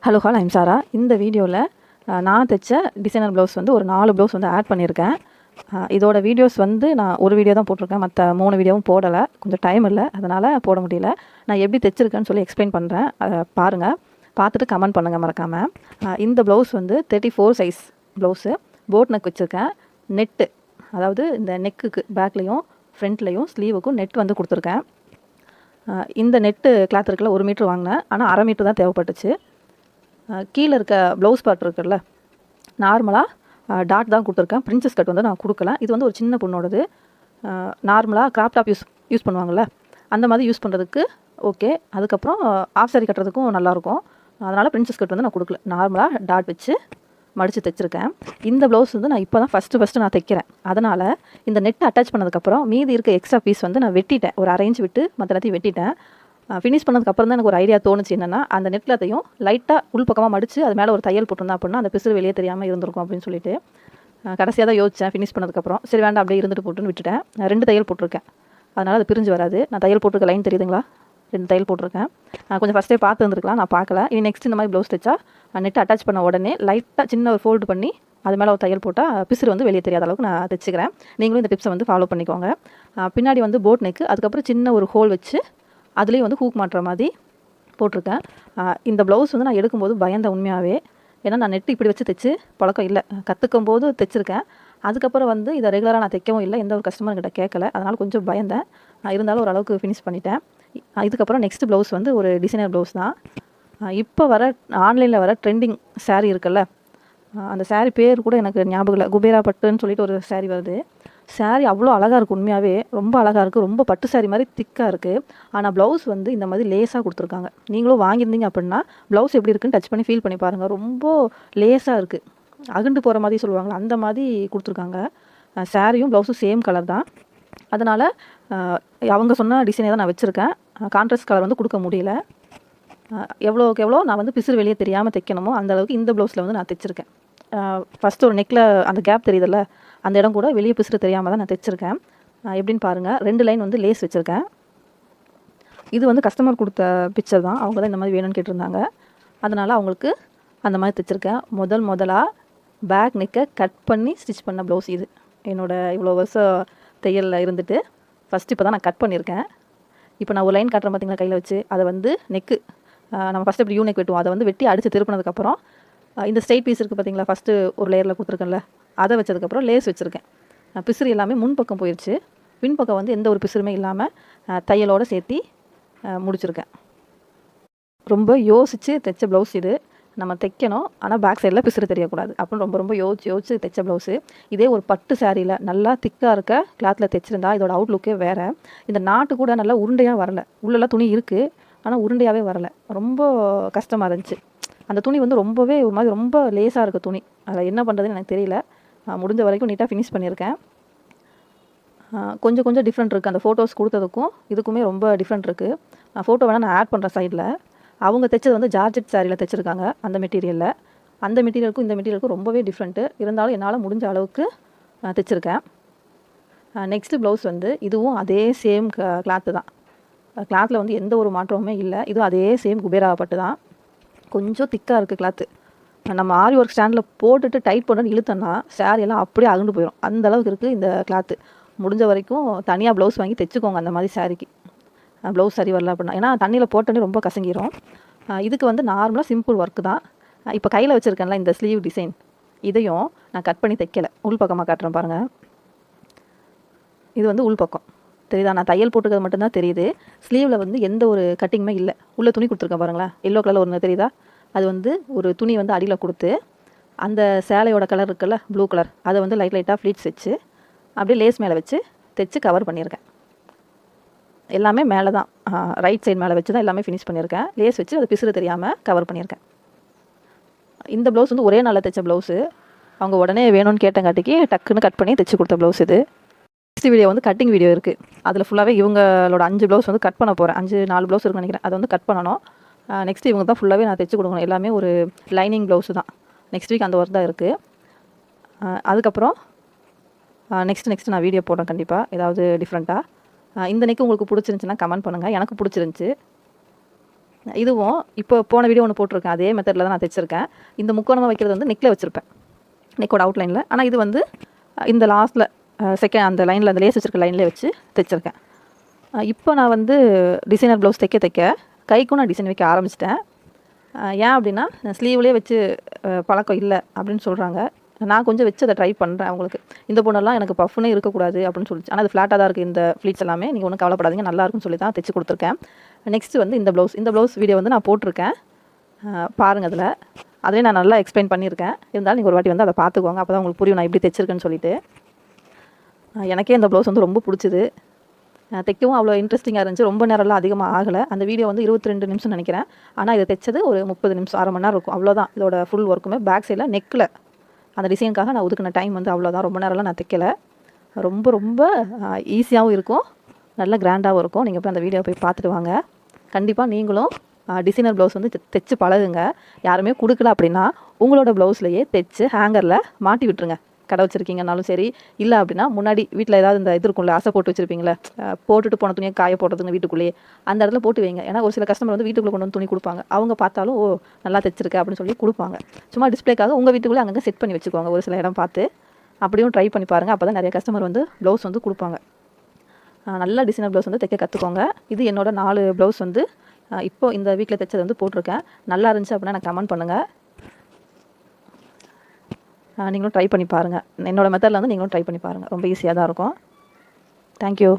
Hello I'm சாரா. இந்த வீடியோவில் நான் தைச்ச டிசைனர் ப்ளவுஸ் வந்து ஒரு 4 ப்ளவுஸ் வந்து ஆட் பண்ணியிருக்கேன். இதோட வீடியோஸ் வந்து நான் ஒரு வீடியோ தான் போட்டிருக்கேன், மற்ற 3 வீடியோவும் போடலை. கொஞ்சம் டைம் இல்லை, அதனால் போட முடியல. நான் எப்படி தைச்சிருக்கேன்னு சொல்லி எக்ஸ்பிளைன் பண்ணுறேன், அதை பாருங்கள். பார்த்துட்டு கமெண்ட் பண்ணுங்கள் மறக்காமல். இந்த ப்ளவுஸ் வந்து 34 சைஸ் ப்ளவுஸு. போட் நெக் வச்சுருக்கேன். நெட்டு, அதாவது இந்த நெக்குக்கு பேக்லேயும் ஃப்ரண்ட்லேயும் ஸ்லீவுக்கும் நெட் வந்து கொடுத்துருக்கேன். இந்த நெட்டு கிளாத் இருக்குல்ல, 1 மீட்ரு வாங்கினேன், ஆனால் 1/2 மீட்ரு தான் தேவைப்பட்டுச்சு. கீழே இருக்க ப்ளவுஸ் பார்ட் இருக்குல்ல, நார்மலாக டாட் தான் கொடுத்துருக்கேன். பிரின்சஸ் கட் வந்து நான் கொடுக்கல. இது வந்து ஒரு சின்ன பொண்ணோடது. நார்மலாக கிராப் டாப் யூஸ் பண்ணுவாங்கள்ல, அந்த மாதிரி யூஸ் பண்ணுறதுக்கு ஓகே. அதுக்கப்புறம் ஆஃப் சாரி கட்டுறதுக்கும் நல்லாயிருக்கும். அதனால் பிரின்சஸ் கட் வந்து நான் கொடுக்கல. நார்மலாக டாட் வச்சு மடித்து தைச்சிருக்கேன். இந்த ப்ளவுஸ் வந்து நான் இப்போ தான் ஃபஸ்ட்டு நான் தைக்கிறேன். அதனால் இந்த நெட் அட்டாச் பண்ணதுக்கப்புறம் மீதி இருக்க எக்ஸ்ட்ரா பீஸ் வந்து நான் வெட்டிட்டேன். ஒரு 1/2 இன்ச் விட்டு மற்ற எல்லாத்தையும் வெட்டிட்டேன். ஃபினிஷ் பண்ணதுக்கப்புறம் தான் எனக்கு ஒரு ஐடியா தோணுச்சு. என்னென்னா, அந்த நெட்லத்தையும் லைட்டாக உள்பக்கமாக மடித்து அது மேலே ஒரு தையல் போட்டிருந்தேன் அப்படின்னா அந்த பிசுறு வெளியே தெரியாமல் இருந்திருக்கும் அப்படின்னு சொல்லிட்டு கடைசியாக தான் யோசித்தேன். ஃபினிஷ் பண்ணதுக்கப்புறம் சரி வேண்டாம் அப்படியே இருந்துட்டு போட்டுன்னு விட்டுட்டேன். 2 தையல் போட்டிருக்கேன், அதனால் அது பிரிஞ்சு வராது. நான் தையல் போட்டிருக்க லைன் தெரியுதுங்களா, 2 தையல் போட்டிருக்கேன். கொஞ்சம் ஃபஸ்ட்டே பார்த்து வந்துருக்கலாம், நான் பார்க்கல. இனி நெக்ஸ்ட் இந்த மாதிரி ப்ளவுஸ் தைச்சா நெட் அட்டாச் பண்ண உடனே லைட்டாக சின்ன ஒரு ஃபோல்டு பண்ணி அது மேலே ஒரு தையல் போட்டால் பிசுறு வந்து வெளியே தெரியாத அளவுக்கு நான் தைச்சிக்கிறேன். நீங்களும் இந்த டிப்ஸை வந்து ஃபாலோ பண்ணிக்கோங்க. பின்னாடி வந்து போட் நெக்கு, அதுக்கப்புறம் சின்ன ஒரு ஹோல் வச்சு அதுலேயும் வந்து ஹூக் மாட்டுற மாதிரி போட்டிருக்கேன். இந்த ப்ளவுஸ் வந்து நான் எடுக்கும்போது பயந்தேன் உண்மையாகவே. ஏன்னா நான் நெட்டு இப்படி வச்சு தைச்சு பழக்கம் இல்லை. கற்றுக்கும் போது தைச்சிருக்கேன். அதுக்கப்புறம் வந்து இதை ரெகுலராக நான் தைக்கவும் இல்லை, எந்த ஒரு கஸ்டமர்கிட்ட கேட்கல. அதனால் கொஞ்சம் பயந்தேன். இருந்தாலும் ஓரளவுக்கு ஃபினிஷ் பண்ணிட்டேன். இதுக்கப்புறம் நெக்ஸ்ட் ப்ளவுஸ் வந்து ஒரு டிசைனர் ப்ளவுஸ் தான். இப்போ வர ஆன்லைனில் வர ட்ரெண்டிங் சாரீ இருக்குல்ல, அந்த சாரீ பேர் கூட எனக்கு ஞாபகம் இல்லை. குபேரா பட்டுன்னு சொல்லிட்டு ஒரு சாரீ வருது. சாரீ அவ்வளோ அழகாக இருக்குது, உண்மையாகவே ரொம்ப அழகாக இருக்குது. ரொம்ப பட்டு சாரீ மாதிரி திக்காக இருக்குது. ஆனால் ப்ளவுஸ் வந்து இந்த மாதிரி லேஸாக கொடுத்துருக்காங்க. நீங்களும் வாங்கியிருந்தீங்க அப்படின்னா ப்ளவுஸ் எப்படி இருக்குன்னு டச் பண்ணி ஃபீல் பண்ணி பாருங்கள். ரொம்ப லேஸாக இருக்குது, அகுண்டு போகிற மாதிரி சொல்லுவாங்களா, அந்த மாதிரி கொடுத்துருக்காங்க. சாரியும் ப்ளவுஸும் சேம் கலர் தான். அதனால் அவங்க சொன்ன டிசைனை தான் நான் வச்சுருக்கேன். கான்ட்ராஸ்ட் கலர் வந்து கொடுக்க முடியல. எவ்வளோக்கு எவ்வளோ நான் வந்து பிசுறு வெளியே தெரியாமல் தைக்கணுமோ அந்தளவுக்கு இந்த ப்ளவுஸில் வந்து நான் தைச்சிருக்கேன். ஃபஸ்ட்டு ஒரு நெக்கில் அந்த கேப் தெரியுதில்ல, அந்த இடம் கூட வெளியே பிசுறு தெரியாமல் தான் நான் தைச்சிருக்கேன். எப்படின்னு பாருங்கள். 2 லைன் வந்து லேஸ் வச்சுருக்கேன். இது வந்து கஸ்டமர் கொடுத்த பிக்சர் தான். அவங்க தான் இந்த மாதிரி வேணும்னு கேட்டிருந்தாங்க, அதனால் அவங்களுக்கு அந்த மாதிரி தைச்சிருக்கேன். முதலாக பேக் நெக்கை கட் பண்ணி ஸ்டிச் பண்ண ப்ளவுஸ் இது. என்னோடய இவ்வளோ வருஷம் தையலில் இருந்துட்டு ஃபஸ்ட்டு இப்போ தான் நான் கட் பண்ணியிருக்கேன். இப்போ நான் ஒரு லைன் காட்டுறேன் பார்த்தீங்களா கையில் வச்சு, அதை வந்து நெக்கு நம்ம ஃபஸ்ட்டு இப்படி நெக் வெட்டுவோம், அதை வந்து வெட்டி அடித்து திருப்பினதுக்கப்புறம் இந்த ஸ்ட்ரெயிட் பீஸ் இருக்குது பார்த்தீங்களா, ஃபஸ்ட்டு ஒரு லேயரில் கொடுத்துருக்கேன்ல, அதை வச்சதுக்கப்புறம் லேஸ் வச்சுருக்கேன். பிசுறு எல்லாமே முன்பக்கம் போயிடுச்சு. பின்பக்கம் வந்து எந்த ஒரு பிசுறுமே இல்லாமல் தையலோடு சேர்த்தி முடிச்சிருக்கேன். ரொம்ப யோசித்து தைச்ச ப்ளவுஸ் இது. நம்ம தைக்கணும், ஆனால் பேக் சைடில் பிசுறு தெரியக்கூடாது அப்படின்னு ரொம்ப யோசிச்சு தைச்ச ப்ளவுஸு. இதே ஒரு பட்டு சாரியில் நல்லா திக்காக இருக்க கிளாத்தில் தைச்சிருந்தா இதோட அவுட்லுக்கே வேறு. இந்த நாட்டு கூட நல்லா உருண்டையாக வரலை. உள்ளெல்லாம் துணி இருக்குது, ஆனால் உருண்டையாகவே வரலை. ரொம்ப கஷ்டமாக இருந்துச்சு. அந்த துணி வந்து ரொம்பவே ஒரு மாதிரி ரொம்ப லேஸாக இருக்க துணி. அதில் என்ன பண்ணுறதுன்னு எனக்கு தெரியல. முடிஞ்ச வரைக்கும் நீட்டாக ஃபினிஷ் பண்ணியிருக்கேன். கொஞ்சம் டிஃப்ரெண்ட் இருக்குது. அந்த ஃபோட்டோஸ் கொடுத்ததுக்கும் இதுக்குமே ரொம்ப டிஃப்ரெண்ட் இருக்குது. ஃபோட்டோ வேணால் நான் ஆட் பண்ணுறேன் சைடில். அவங்க தைச்சது வந்து ஜார்ஜெட் சாரியில் தைச்சிருக்காங்க, அந்த மெட்டீரியலில். அந்த மெட்டீரியலுக்கும் இந்த மெட்டீரியலுக்கும் ரொம்பவே டிஃப்ரெண்ட்டு. இருந்தாலும் என்னால் முடிஞ்ச அளவுக்கு தைச்சிருக்கேன். நெக்ஸ்ட்டு ப்ளவுஸ் வந்து இதுவும் அதே சேம் கிளாத்து தான். கிளாத்தில் வந்து எந்த ஒரு மாற்றமுமே இல்லை. இதுவும் அதே சேம் குபேரா பட்டு தான். கொஞ்சம் திக்காக இருக்குது கிளாத்து. நம்ம ஆரி ஒர்க் ஸ்டாண்டில் போட்டுட்டு டைட் பண்ணி இழுத்தோன்னா சாரியெல்லாம் அப்படியே அகுண்டு போயிடும், அந்த அளவுக்கு இருக்குது இந்த கிளாத்து. முடிஞ்ச வரைக்கும் தனியாக ப்ளவுஸ் வாங்கி தைச்சிக்கோங்க அந்த மாதிரி சாரிக்கு. ப்ளவுஸ் சரி வரல அப்படின்னா, ஏன்னா தண்ணியில் போட்டோன்னே ரொம்ப கசங்கிரும். இதுக்கு வந்து நார்மலாக சிம்பிள் ஒர்க்கு தான். இப்போ கையில் வச்சுருக்கேன்ல இந்த ஸ்லீவ் டிசைன், இதையும் நான் கட் பண்ணி தைக்கலை. உள்பக்கமாக காட்டுறேன் பாருங்கள். இது வந்து உள்பக்கம் தெரியுதா, நான் தையல் போட்டுக்கிறது மட்டும்தான் தெரியுது. ஸ்லீவில் வந்து எந்த ஒரு கட்டிங்குமே இல்லை. உள்ளே துணி கொடுத்துருக்கேன் பாருங்களேன், எல்லோ கலரில் ஒன்று தெரியுதா, அது வந்து ஒரு துணி வந்து அடியில் கொடுத்து அந்த சேலையோட கலர் இருக்குல்ல, ப்ளூ கலர், அதை வந்து லைட்டாக ஃப்ளீட்ஸ் வச்சு அப்படியே லேஸ் மேலே வச்சு தைச்சு கவர் பண்ணியிருக்கேன். எல்லாமே மேலே தான், ரைட் சைடு மேலே வச்சு தான் எல்லாமே ஃபினிஷ் பண்ணியிருக்கேன். லேஸ் வச்சு அது பிசுறு தெரியாமல் கவர் பண்ணியிருக்கேன். இந்த ப்ளவுஸ் வந்து ஒரே நாளில் தைச்ச ப்ளவுஸு. அவங்க உடனே வேணும்னு கேட்டங்காட்டிக்கு டக்குன்னு கட் பண்ணி தைச்சி கொடுத்த ப்ளவுஸ் இது. நெக்ஸ்ட் வீடியோ வந்து கட்டிங் வீடியோ இருக்குது. அதில் ஃபுல்லாகவே இவங்களோட 5 ப்ளவுஸ் வந்து கட் பண்ண போகிறேன். 4 ப்ளவுஸ் இருக்குன்னு நினைக்கிறேன், அதை வந்து கட் பண்ணணும். நெக்ஸ்ட் இவங்க தான் ஃபுல்லாகவே நான் தைச்சி கொடுக்கணும். எல்லாமே ஒரு லைனிங் ப்ளவுஸு தான். நெக்ஸ்ட் வீக் அந்த ஒர்க் தான் இருக்குது. அதுக்கப்புறம் நெக்ஸ்ட் நான் வீடியோ போடுறேன் கண்டிப்பாக, ஏதாவது டிஃப்ரெண்ட்டாக. இந்த நெக் உங்களுக்கு பிடிச்சிருந்துச்சின்னா கமெண்ட் பண்ணுங்கள். எனக்கு பிடிச்சிருந்துச்சி. இதுவும் இப்போ போன வீடியோ ஒன்று போட்டிருக்கேன், அதே மெத்தடில் தான் நான் தைச்சிருக்கேன். இந்த முக்கோணமாக வைக்கிறது வந்து நெக்கில் வச்சுருப்பேன், நெக்கோட அவுட்லைனில். ஆனால் இது வந்து இந்த லாஸ்ட்டில் செகண்ட் அந்த லைனில் அந்த லேஸ் வச்சுருக்க லைன்லேயே வச்சு தைச்சிருக்கேன். இப்போ நான் வந்து டிசைனர் ப்ளவுஸ் தைக்க கைக்கும் நான் டிசைன் வைக்க ஆரம்பிச்சிட்டேன். ஏன் அப்படின்னா ஸ்லீவ்லேயே வச்சு பழக்கம் இல்லை அப்படின்னு சொல்கிறாங்க. நான் கொஞ்சம் வச்சு அதை ட்ரை பண்ணுறேன் அவங்களுக்கு. இந்த பொண்ணெல்லாம் எனக்கு பஃப்னே இருக்கக்கூடாது அப்படின்னு சொல்லிச்சு. ஆனால் அது ஃப்ளாட்டாக தான் இருக்குது இந்த ஃப்ளீட்ஸ் எல்லாமே, நீங்கள் ஒன்றும் கவலைப்படாதீங்க, நல்லா இருக்குன்னு சொல்லி தான் தைச்சி கொடுத்துருக்கேன். நெக்ஸ்ட்டு வந்து இந்த ப்ளவுஸ் வீடியோ வந்து நான் போட்டிருக்கேன், பாருங்கள். அதிலே நான் நல்லா எக்ஸ்பிளைன் பண்ணியிருக்கேன். இருந்தாலும் நீங்கள் ஒரு வாட்டி வந்து அதை பார்த்துக்கோங்க, அப்போ தான் உங்களுக்கு புரியும் நான் எப்படி தைச்சிருக்கேன்னு சொல்லிட்டு. எனக்கே இந்த ப்ளவுஸ் வந்து ரொம்ப பிடிச்சிது. தைக்கவும் அவ்வளோ இன்ட்ரெஸ்டிங்காக இருந்துச்சு. ரொம்ப நேரம்லாம் அதிகமாக ஆகலை. அந்த வீடியோ வந்து 22 நிமிஷம் நினைக்கிறேன். ஆனால் இதை தைச்சது ஒரு 30 நிமிஷம், அரை மணி நேரம் இருக்கும், அவ்வளோதான். இதோட ஃபுல் ஒர்க்குமே பேக் சைடில் நெக்கில் அந்த டிசைனுக்காக நான் ஒதுக்கின டைம் வந்து அவ்வளோதான். ரொம்ப நேரம்லாம் நான் தைக்கலை. ரொம்ப ரொம்ப ஈஸியாகவும் இருக்கும், நல்ல கிராண்டாகவும் இருக்கும். நீங்கள் போய் அந்த வீடியோ போய் பார்த்துட்டு வாங்க. கண்டிப்பாக நீங்களும் டிசைனர் ப்ளவுஸ் வந்து தைச்சு பழகுங்க. யாருமே கொடுக்கல அப்படின்னா உங்களோட ப்ளவுஸ்லையே தைச்சு ஹேங்கரில் மாட்டி விட்டுருங்க. கடை வச்சுருக்கீங்கனாலும் சரி, இல்லை அப்படின்னா முன்னாடி வீட்டில் ஏதாவது இந்த இது இருக்கும்ல, அசை போட்டு வச்சுருப்பீங்களே, போட்டுட்டு போன துணியை காய போடுறதுங்க வீட்டுக்குள்ளேயே, அந்த இடத்துல போட்டு வைங்க. ஏன்னா ஒரு சில கஸ்டமர் வந்து வீட்டுக்குள்ளே கொண்டு வந்து துணி கொடுப்பாங்க. அவங்க பார்த்தாலும் ஓ நல்லா தைச்சிருக்க அப்படின்னு சொல்லி கொடுப்பாங்க. சும்மா டிஸ்பிளேக்காக உங்கள் வீட்டுக்குள்ளே அங்கங்கே செட் பண்ணி வச்சுக்கோங்க, ஒரு சில இடம் பார்த்து. அப்படியும் ட்ரை பண்ணி பாருங்கள். அப்போ தான் நிறைய கஸ்டமர் வந்து ப்ளவுஸ் வந்து கொடுப்பாங்க. நல்ல டிசைனர் ப்ளவுஸ் வந்து தைக்க கற்றுக்கோங்க. இது என்னோட 4 ப்ளவுஸ் வந்து இப்போ இந்த வீட்டில் தைச்சது வந்து போட்டிருக்கேன். நல்லா இருந்துச்சு அப்படின்னா எனக்கு கமெண்ட் பண்ணுங்கள். நீங்களும் ட்ரை பண்ணி பாருங்கள். என்னோடய மெத்தடில் வந்து நீங்களும் ட்ரை பண்ணி பாருங்கள். ரொம்ப ஈஸியாக தான் இருக்கும். தேங்க்யூ.